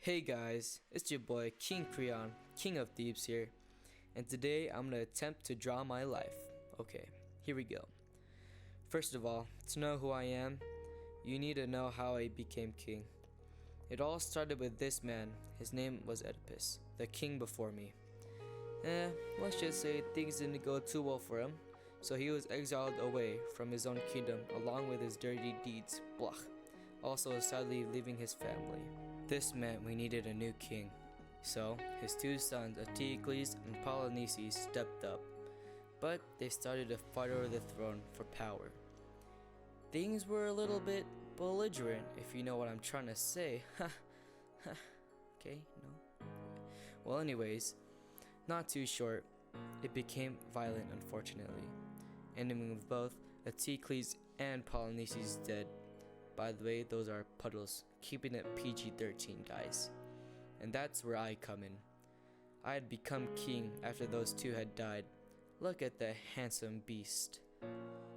Hey guys, it's your boy King Creon, King of Thieves here, and today I'm gonna attempt to draw my life. Okay, here we go. First of all, to know who I am, you need to know how I became king. It all started with this man. His name was Oedipus, the king before me. Let's just say things didn't go too well for him, so he was exiled away from his own kingdom along with his dirty deeds, blah. Also sadly leaving his family. This meant we needed a new king. So his two sons, Eteocles and Polynices, stepped up, but they started a fight over the throne for power. Things were a little bit belligerent, if you know what I'm trying to say. Okay, no. Well, anyways, not too short, it became violent, unfortunately, ending with both Eteocles and Polynices dead. By the way, those are puddles, keeping it PG-13, guys. And that's where I come in. I had become king after those two had died. Look at the handsome beast.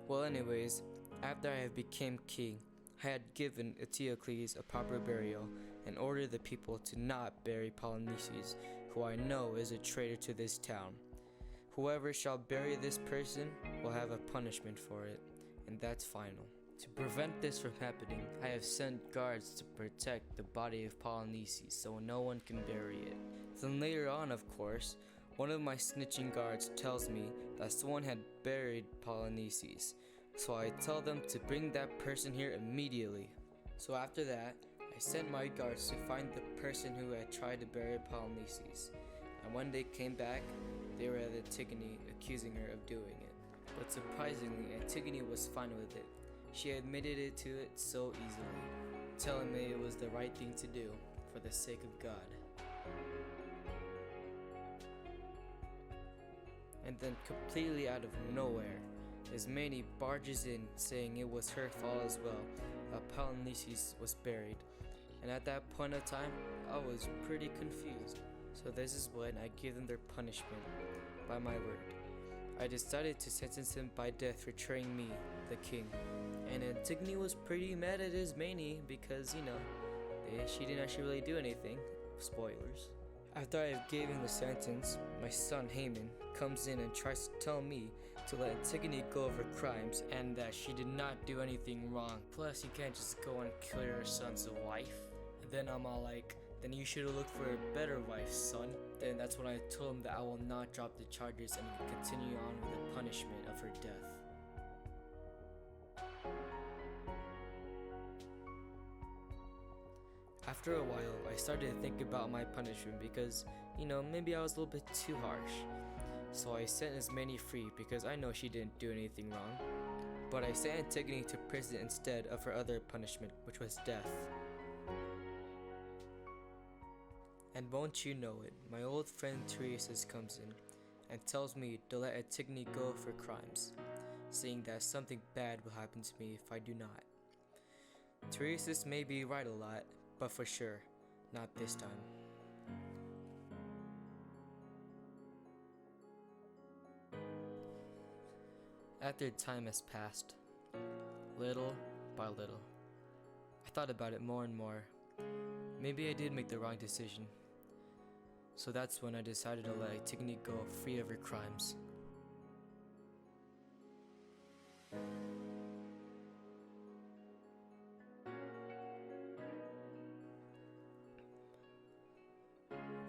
Well, anyways, after I had became king, I had given Eteocles a proper burial and ordered the people to not bury Polynices, who I know is a traitor to this town. Whoever shall bury this person will have a punishment for it, and that's final. To prevent this from happening, I have sent guards to protect the body of Polynices so no one can bury it. Then later on, of course, one of my snitching guards tells me that someone had buried Polynices, so I tell them to bring that person here immediately. So after that, I sent my guards to find the person who had tried to bury Polynices, and when they came back, they were at Antigone accusing her of doing it. But surprisingly, Antigone was fine with it. She admitted it to it so easily, telling me it was the right thing to do for the sake of God. And then completely out of nowhere, Ismene barges in saying it was her fault as well that Polynices was buried. And at that point of time, I was pretty confused. So this is when I gave them their punishment by my word. I decided to sentence him by death for betraying me, the king. And Antigone was pretty mad at Ismene because, she didn't actually really do anything. Spoilers. After I have given the sentence, my son Haman comes in and tries to tell me to let Antigone go of her crimes and that she did not do anything wrong. Plus, you can't just go and kill your son's wife. And then I'm all like, then you should have looked for a better wife, son. Then that's when I told him that I will not drop the charges and continue on with the punishment of her death. After a while, I started to think about my punishment because, maybe I was a little bit too harsh. So I sent Ismene free because I know she didn't do anything wrong. But I sent Antigone to prison instead of her other punishment, which was death. And won't you know it, my old friend Tiresias comes in and tells me to let Antigone go for crimes, saying that something bad will happen to me if I do not. Tiresias may be right a lot, but for sure, not this time. After time has passed, little by little, I thought about it more and more. Maybe I did make the wrong decision. So that's when I decided to let Antigone go free of her crimes.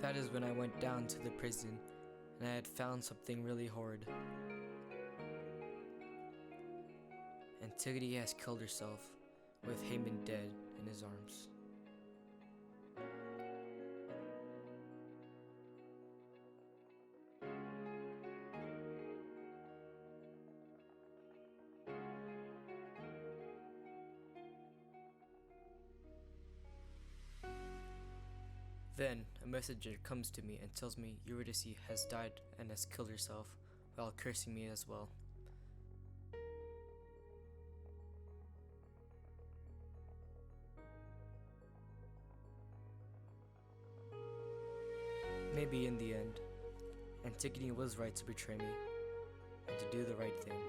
That is when I went down to the prison and I had found something really horrid. Antigone has killed herself with Haman dead in his arms. Then a messenger comes to me and tells me Eurydice has died and has killed herself while cursing me as well. Maybe in the end, Antigone was right to betray me and to do the right thing.